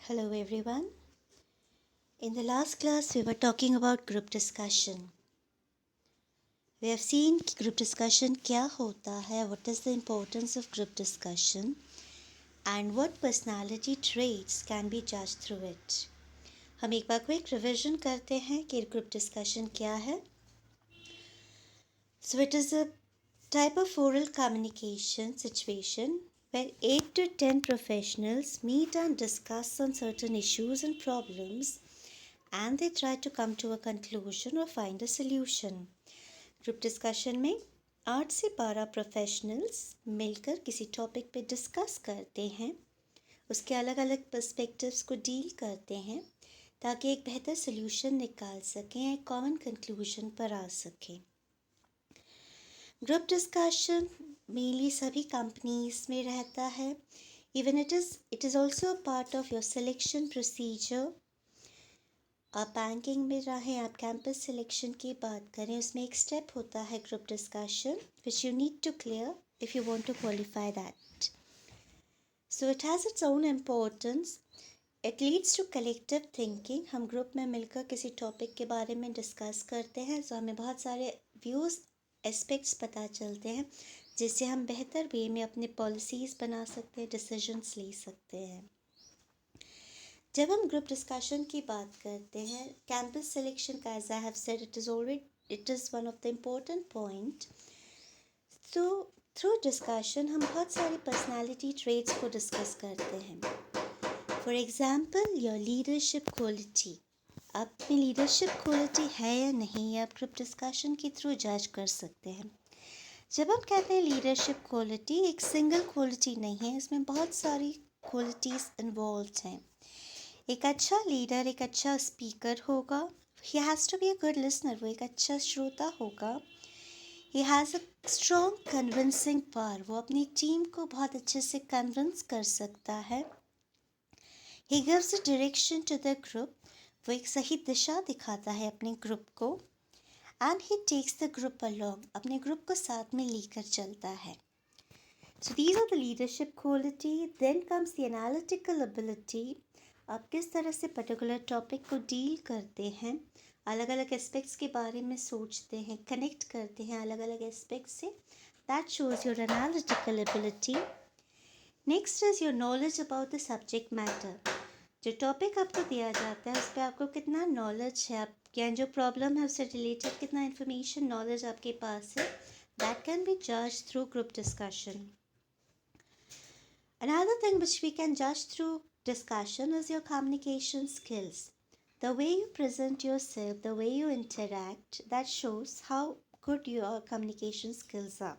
Hello everyone. In the last class, we were talking about group discussion. We have seen group discussion क्या होता है, what is the importance of group discussion, and what personality traits can be judged through it. हम एक बार quick revision करते हैं कि group discussion क्या है. So it is a type of oral communication situation where 8 to 10 professionals meet and discuss on certain issues and problems and they try to come to a conclusion or find a solution. Group discussion में 8 से 12 professionals मिलकर किसी topic पे discuss करते हैं, उसके अलग अलग पर्सपेक्टिव्स को डील करते हैं ताकि एक बेहतर सोल्यूशन निकाल सकें, एक कॉमन कंक्लूजन पर आ सकें. ग्रुप डिस्कशन मेनली सभी कंपनीज में रहता है. Even it is also part of your selection procedure. आप बैंकिंग में रहें, आप कैंपस सिलेक्शन की बात करें, उसमें एक स्टेप होता है group discussion which you need to clear if you want to qualify that. So it has its own importance. It leads to collective thinking. हम ग्रुप में मिलकर किसी टॉपिक के बारे में डिस्कस करते हैं तो हमें बहुत सारे व्यूज़ एस्पेक्ट्स पता चलते हैं जिससे हम बेहतर वे में अपने पॉलिसीज़ बना सकते हैं, डिसीजंस ले सकते हैं. जब हम ग्रुप डिस्कशन की बात करते हैं, कैंपस सिलेक्शन का as I have said it is one of the important point. तो थ्रू डिस्कशन हम बहुत सारी पर्सनालिटी ट्रेट्स को डिस्कस करते हैं. For example your leadership quality. आप में लीडरशिप क्वालिटी है या नहीं, ये आप ग्रुप डिस्कशन के थ्रू जज कर सकते हैं. जब हम कहते हैं लीडरशिप क्वालिटी, एक सिंगल क्वालिटी नहीं है, इसमें बहुत सारी क्वालिटीज़ इन्वॉल्व हैं. एक अच्छा लीडर एक अच्छा स्पीकर होगा. He has to be a good listener. वो एक अच्छा श्रोता होगा. He has a strong convincing power. वो अपनी टीम को बहुत अच्छे से कन्विंस कर सकता है. He gives a direction to the group. वो एक सही दिशा दिखाता है अपने ग्रुप को. And he takes the group along. अपने ग्रुप को साथ में लेकर चलता है. So these are the leadership quality. Then comes the analytical ability. आप किस तरह से पर्टिकुलर टॉपिक को डील करते हैं, अलग अलग एस्पेक्ट्स के बारे में सोचते हैं, कनेक्ट करते हैं अलग अलग एस्पेक्ट्स से. That shows your analytical ability. Next is your knowledge about the subject matter. जो टॉपिक आपको दिया जाता है उस पर आपको कितना नॉलेज है, आपके जो प्रॉब्लम है उससे रिलेटेड कितना इन्फॉर्मेशन नॉलेज आपके पास है. दैट कैन बी जज through group discussion. Another thing which we can judge through discussion is your communication skills. The way you present yourself, the way you interact, that shows how good your communication skills are.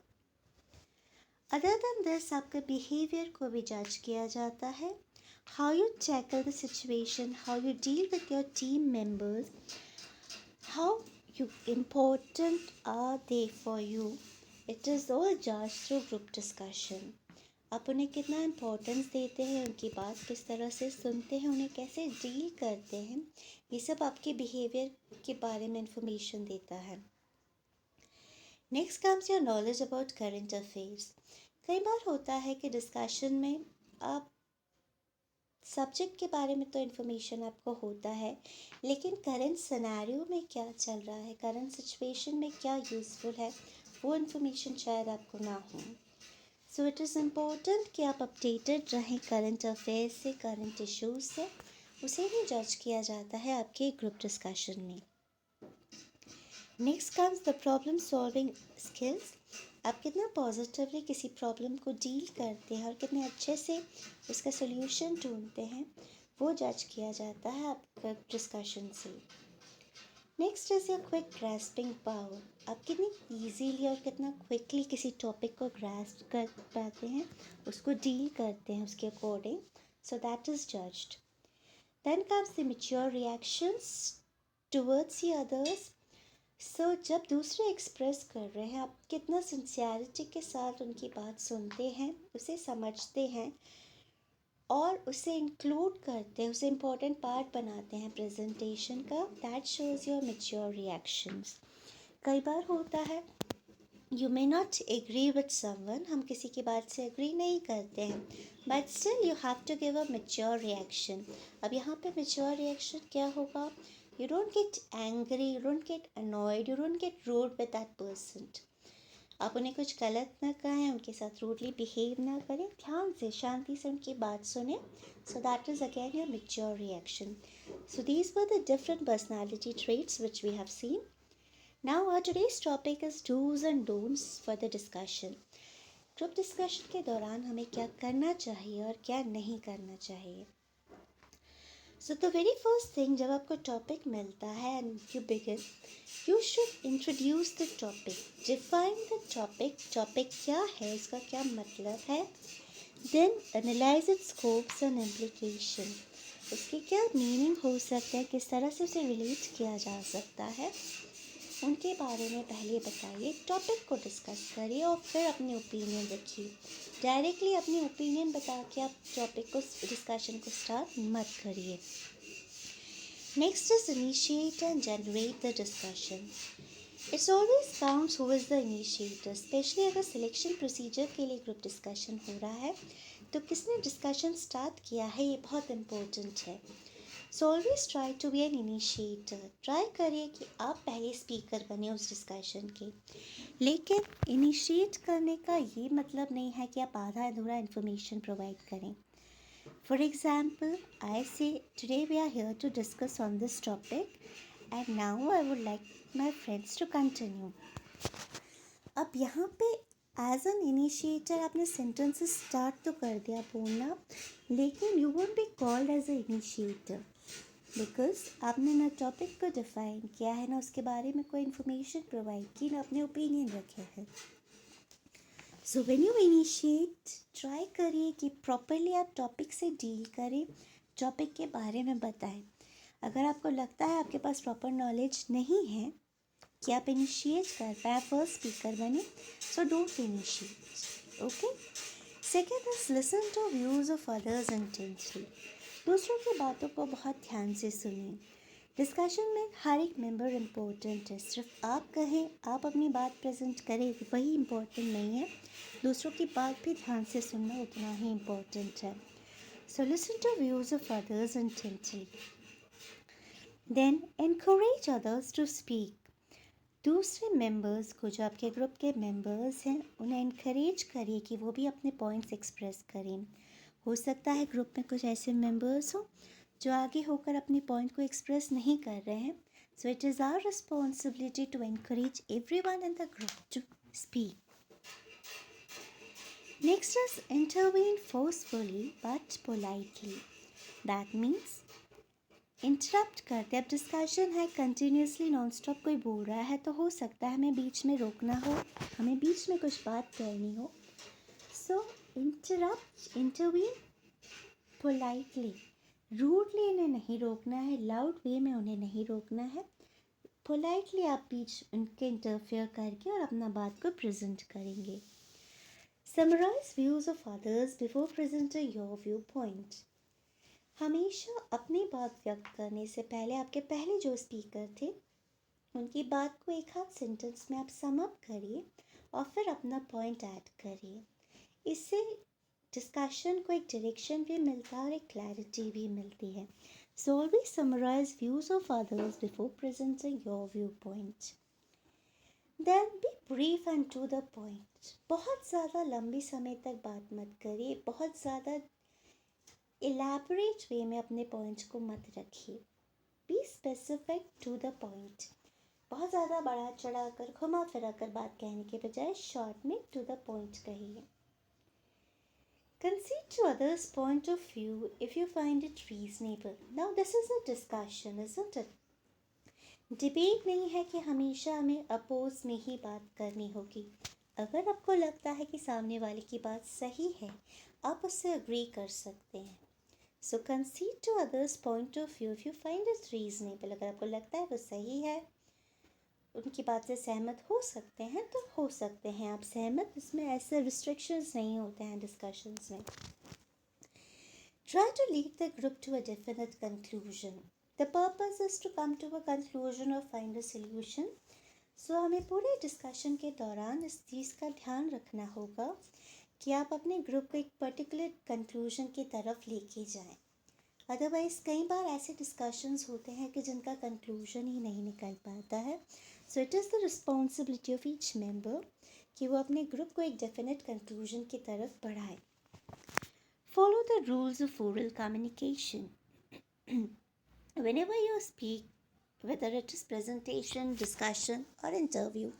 Other than this, आपके behavior को भी judge किया जाता है. How you tackle the situation, how you deal with your team members, how important are they for you. It is all judged through group discussion. आप उन्हें कितना importance देते हैं, उनकी बात किस तरह से सुनते हैं, उन्हें कैसे डील करते हैं, ये सब आपके बिहेवियर के बारे में इंफॉर्मेशन देता है. Next comes your knowledge about current affairs. कई बार होता है कि डिस्कशन में आप सब्जेक्ट के बारे में तो इन्फॉर्मेशन आपको होता है, लेकिन करंट सिनेरियो में क्या चल रहा है, करंट सिचुएशन में क्या यूज़फुल है, वो इन्फॉर्मेशन शायद आपको ना हो. सो इट इज़ इम्पोर्टेंट कि आप अपडेटेड रहें करंट अफेयर से, करंट इश्यूज से. उसे भी जज किया जाता है आपके ग्रुप डिस्कशन में. Next comes the problem solving skills. आप कितना पॉजिटिवली किसी प्रॉब्लम को डील करते हैं और कितने अच्छे से उसका सोल्यूशन ढूंढते हैं, वो जज किया जाता है आपका डिस्कशन से. Next is your quick grasping power. आप कितनी ईजीली और कितना क्विकली किसी टॉपिक को ग्रास्प कर पाते हैं, उसको डील करते हैं उसके according. So that is judged. Then comes the mature reactions towards the others. So जब दूसरे एक्सप्रेस कर रहे हैं, आप कितना सिंसियरिटी के साथ उनकी बात सुनते हैं, उसे समझते हैं और उसे इंक्लूड करते हैं, उसे इम्पोर्टेंट पार्ट बनाते हैं प्रेजेंटेशन का. That shows your mature reactions. कई बार होता है you may not agree with someone. हम किसी की बात से एग्री नहीं करते हैं, but still you have to give a mature reaction. अब यहाँ पे मेच्योर रिएक्शन क्या होगा? You don't get angry, you don't get annoyed, you don't get rude with that person. आप उन्हें कुछ गलत ना कहें, उनके साथ रूडली बिहेव ना करें, ध्यान से शांति से उनकी बात सुने. So that is again your mature reaction. So these were the different personality traits which we have seen. Now our today's topic is do's and don'ts for the discussion. Group discussion के दौरान हमें क्या करना चाहिए और क्या नहीं करना चाहिए. So the very first thing, जब आपको टॉपिक मिलता है and you begin, you should introduce the topic, define the topic. Topic क्या है, इसका क्या मतलब है. Then analyze its scopes and implication. उसके क्या मीनिंग हो सकता है, किस तरह से उसे रिलेट किया जा सकता है, उनके बारे में पहले बताइए. टॉपिक को डिस्कस करिए और फिर अपने ओपिनियन रखिए. डायरेक्टली अपनी ओपिनियन बता के आप टॉपिक को, डिस्कशन को स्टार्ट मत करिए. Next is initiate and generate the discussion. It's always counts who is the initiator. Specially अगर सिलेक्शन प्रोसीजर के लिए ग्रुप डिस्कशन हो रहा है तो किसने डिस्कशन स्टार्ट किया है, ये बहुत इम्पोर्टेंट है. So always try to be an initiator. Try करिए कि आप पहले स्पीकर बने उस डिस्कशन के. लेकिन इनिशिएट करने का ये मतलब नहीं है कि आप आधा अधूरा इन्फॉर्मेशन प्रोवाइड करें. For example, I say today we are here to discuss on this topic and now I would like my friends to continue. अब यहाँ पे एज एन इनिशिएटर आपने सेंटेंसेस स्टार्ट तो कर दिया बोलना, लेकिन you won't be called as a initiator because आपने ना टॉपिक को डिफाइन किया है, ना उसके बारे में कोई इन्फॉर्मेशन प्रोवाइड की, ना अपने ओपिनियन रखे हैं. So when you initiate, try करिए कि प्रॉपरली आप टॉपिक से डील करें, टॉपिक के बारे में बताएं. अगर आपको लगता है आपके पास प्रॉपर नॉलेज नहीं है कि आप इनिशिएट कर पाए, फर्स्ट स्पीकर बने, so don't initiate. Okay. Second is listen to views of others intensely. दूसरों की बातों को बहुत ध्यान से सुनिए. डिस्कशन में हर एक मेंबर इम्पोर्टेंट है. सिर्फ आप कहें, आप अपनी बात प्रेजेंट करें, वही इम्पोर्टेंट नहीं है. दूसरों की बात भी ध्यान से सुनना उतना ही इम्पोर्टेंट है. So listen to views of others intensely. Then encourage others to speak. दूसरे मेंबर्स को, जो आपके ग्रुप के मेंबर्स हैं, उन्हें इनकरेज करिए कि वो भी अपने पॉइंट्स एक्सप्रेस करें. हो सकता है ग्रुप में कुछ ऐसे मेंबर्स हो जो आगे होकर अपने पॉइंट को एक्सप्रेस नहीं कर रहे हैं. So it is our responsibility to encourage everyone in the group to speak. Next is intervene forcefully but politely. That means interrupt करते. अब डिस्कशन है, कंटिन्यूसली नॉन स्टॉप कोई बोल रहा है तो हो सकता है हमें बीच में रोकना हो, हमें बीच में कुछ बात करनी हो. सो इंटरप्ट, इंटरवीन पोलाइटली. रूडली इन्हें नहीं रोकना है, लाउड वे में उन्हें नहीं रोकना है. पोलाइटली आप बीच उनके इंटरफेयर करके और अपना बात को प्रेजेंट करेंगे. Summarise views of others before presenting your view point. हमेशा अपनी बात व्यक्त करने से पहले आपके पहले जो स्पीकर थे उनकी बात को एक हाथ सेंटेंस में आप सम अप करिए और फिर अपना पॉइंट ऐड करिए. इससे डिस्कशन को एक डायरेक्शन भी मिलता है और एक क्लैरिटी भी मिलती है. So always summarise views of others before presenting your view point. Then be brief and to the point. बहुत ज़्यादा लंबी समय तक बात मत करिए, बहुत ज़्यादा इलैबोरेट वे में अपने पॉइंट्स को मत रखिए. Be specific to the point. बहुत ज़्यादा बढ़ा चढ़ा कर, घुमा फिरा कर बात कहने के बजाय शॉर्ट में टू द पॉइंट कहिए. Concede to others' point of view if you find it reasonable. Now this is a discussion, isn't it? Debate नहीं है कि हमेशा हमें अपोज में ही बात करनी होगी. अगर आपको लगता है कि सामने वाले की बात सही है, आप उससे अग्री कर सकते हैं. So concede to others point of view if you find it reasonable. अगर आपको लगता है वो सही है, उनकी बात से सहमत हो सकते हैं तो हो सकते हैं आप सहमत. इसमें ऐसे रिस्ट्रिक्शंस नहीं होते हैं डिस्कशंस में. Try to lead the group to a definite conclusion. The purpose is to come to a conclusion or find a solution. So हमें पूरे डिस्कशन के दौरान इस चीज़ का ध्यान रखना होगा कि आप अपने ग्रुप को एक पर्टिकुलर कंक्लूजन की तरफ लेके जाएं। अदरवाइज़ कई बार ऐसे डिस्कशंस होते हैं कि जिनका कंक्लूजन ही नहीं निकल पाता है। सो it is the responsibility of each member कि वो अपने ग्रुप को एक डेफिनेट कंक्लूजन की तरफ बढ़ाए। Follow the rules of oral communication. Whenever you speak, whether it is presentation, discussion or interview,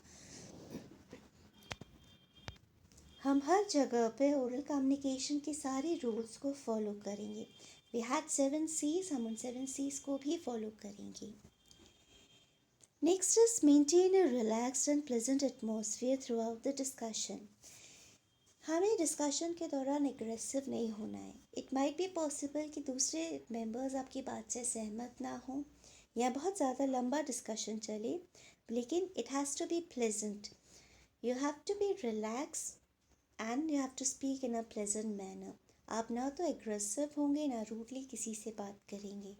हम हर जगह पे ओरल कम्युनिकेशन के सारे रूल्स को फॉलो करेंगे। वी हैड 7 C's, हम उन 7 C's को भी फॉलो करेंगे। Next is maintain a relaxed and pleasant atmosphere through out the discussion. हमें डिस्कशन के दौरान एग्रेसिव नहीं होना है। इट माइट बी पॉसिबल कि दूसरे मेंबर्स आपकी बात से सहमत ना हों या बहुत ज़्यादा लंबा डिस्कशन चले, लेकिन it has to be pleasant. You have to be relax and you have to speak in a pleasant manner. आप ना तो एग्रेसिव होंगे ना रूडली किसी से बात करेंगे।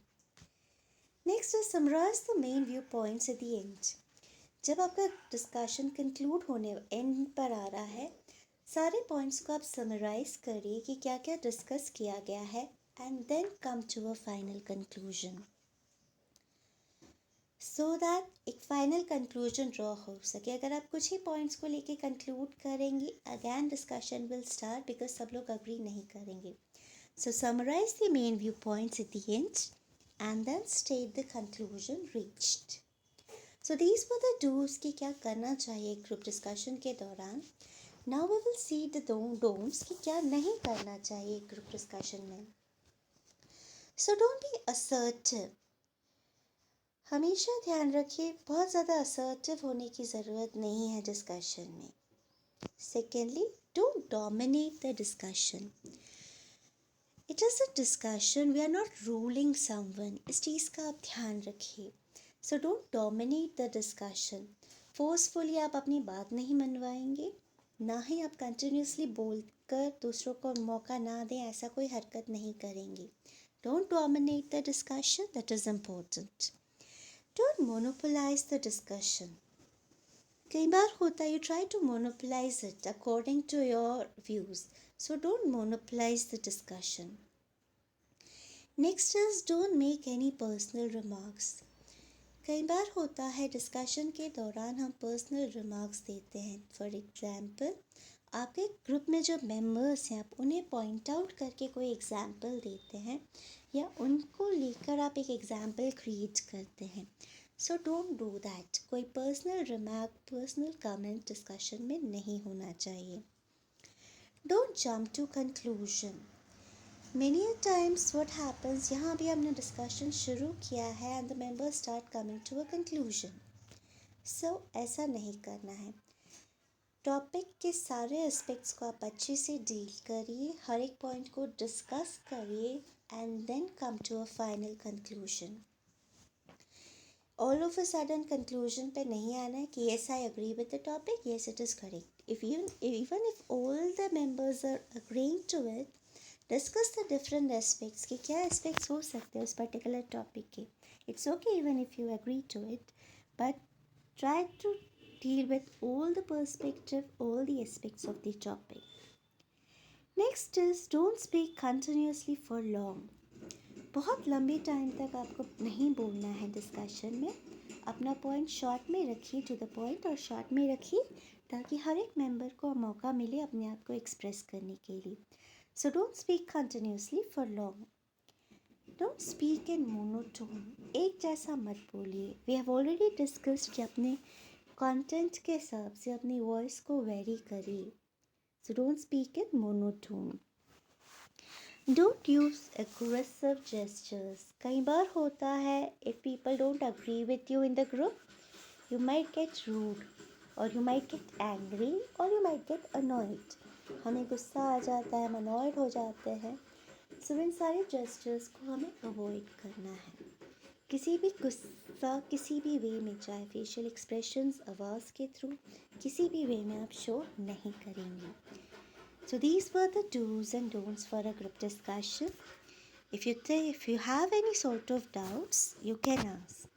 Next is summarise the main view points at the end. जब आपका डिस्कशन कंक्लूड होने एंड पर आ रहा है, सारे पॉइंट्स को आप समराइज करिए कि क्या क्या डिस्कस किया गया है and then come to a final conclusion, so that एक फाइनल कंक्लूजन ड्रॉ हो सके। अगर आप कुछ ही पॉइंट्स को लेके कंक्लूड करेंगे, again discussion will start because सब लोग अग्री नहीं करेंगे। So summarise the main view points at the end and then state the conclusion reached. So these were the dos कि क्या करना चाहिए ग्रुप डिस्कशन के दौरान। Now we will see the don'ts कि क्या नहीं करना चाहिए ग्रुप डिस्कशन में। So don't be assertive. हमेशा ध्यान रखिए, बहुत ज़्यादा असर्टिव होने की ज़रूरत नहीं है डिस्कशन में। Secondly, don't dominate the discussion. It is a discussion, we are not ruling someone. इस चीज़ का आप ध्यान रखिए। So don't dominate the discussion. Forcefully आप अपनी बात नहीं मनवाएंगे, ना ही आप कंटिन्यूसली बोलकर दूसरों को मौका ना दें, ऐसा कोई हरकत नहीं करेंगे। Don't dominate the discussion, that is important. Don't monopolize the discussion. कई बार होता है, you try to monopolize it according to your views. So don't monopolize the discussion. Next is don't make any personal remarks. कई बार होता है discussion के दौरान हम पर्सनल रिमार्क्स देते हैं। फॉर एग्जाम्पल, आपके ग्रुप में जो मेंबर्स हैं, आप उन्हें पॉइंट आउट करके कोई एग्जाम्पल देते हैं या उनको लेकर आप एक एग्जाम्पल क्रिएट करते हैं। So don't do that. कोई personal remark, personal comment discussion में नहीं होना चाहिए। Don't jump to conclusion. Many a times what happens, यहाँ भी हमने डिस्कशन शुरू किया है and the members start coming to a conclusion. So ऐसा नहीं करना है। टॉपिक के सारे एस्पेक्ट्स को आप अच्छे से डील करिए, हर एक पॉइंट को डिस्कस करिए and then come to a final conclusion. All of a sudden conclusion पे नहीं आना है कि yes I agree with the topic, yes it is correct. Even if all the members are agreeing to it, discuss the different aspects कि क्या aspects हो सकते हैं उस पर्टिकुलर टॉपिक के। It's okay even if you agree to it, but try to deal with all the perspective, all the aspects of the topic. Next is don't speak continuously for long. बहुत लंबे time तक आपको नहीं बोलना है discussion में। अपना point short में रखिए, टू द पॉइंट, और शॉर्ट में रखिए ताकि हर एक मेंबर को मौका मिले अपने आप को एक्सप्रेस करने के लिए। सो don't speak continuously for long. Don't speak in monotone. एक जैसा मत बोलिए। वी हैव ऑलरेडी डिस्कस्ड कि अपने कंटेंट के हिसाब से अपनी वॉइस को वेरी करिए। So don't speak in monotone. Don't use aggressive gestures. कई बार होता है, if people don't agree with you in the group, you might get rude और यू माइट गेट एंग्री और यू माइट गेट अनॉयड। हमें गुस्सा आ जाता है, हम अनॉयड हो जाते हैं। सो इन सारे जेस्चर्स को हमें अवॉइड करना है। किसी भी गुस्सा किसी भी वे में, चाहे फेशियल एक्सप्रेशंस, आवाज़ के थ्रू, किसी भी वे में आप शो नहीं करेंगे। So these were the do's and don'ts for a group discussion. If you have any sort of doubts, you can ask.